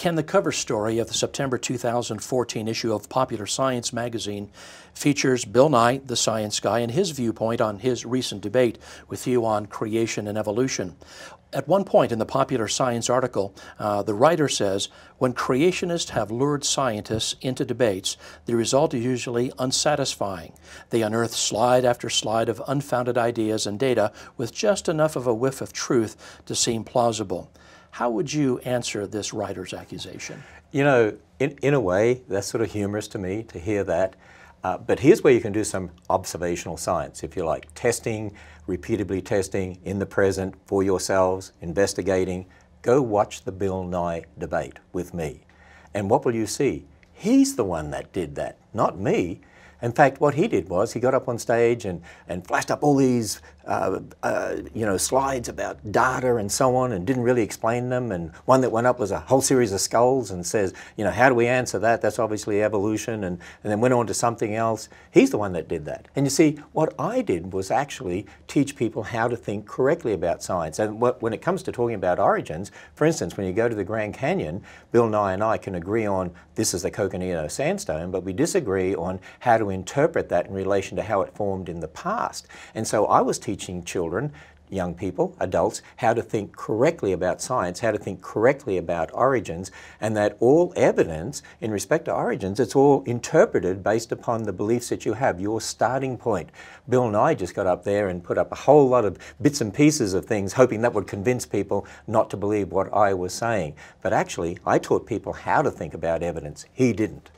Ken, the cover story of the September 2014 issue of Popular Science magazine features Bill Nye, the science guy, and his viewpoint on his recent debate with you on creation and evolution. At one point in the Popular Science article, the writer says, when creationists have lured scientists into debates, the result is usually unsatisfying. They unearth slide after slide of unfounded ideas and data with just enough of a whiff of truth to seem plausible. How would you answer this writer's accusation? You know, in a way, that's sort of humorous to me to hear that. But here's where you can do some observational science, if you like. Testing, repeatedly testing in the present for yourselves, investigating. Go watch the Bill Nye debate with me. And what will you see? He's the one that did that, not me. In fact, what he did was he got up on stage and flashed up all these slides about data and so on, and didn't really explain them. And one that went up was a whole series of skulls and says, you know, how do we answer that? That's obviously evolution. And then went on to something else. He's the one that did that. And you see, what I did was actually teach people how to think correctly about science. And when it comes to talking about origins, for instance, when you go to the Grand Canyon, Bill Nye and I can agree on this is the Coconino sandstone, but we disagree on how to interpret that in relation to how it formed in the past. And so I was teaching children, young people, adults, how to think correctly about science, how to think correctly about origins, and that all evidence in respect to origins, it's all interpreted based upon the beliefs that you have, your starting point. Bill Nye just got up there and put up a whole lot of bits and pieces of things, hoping that would convince people not to believe what I was saying. But actually, I taught people how to think about evidence. He didn't.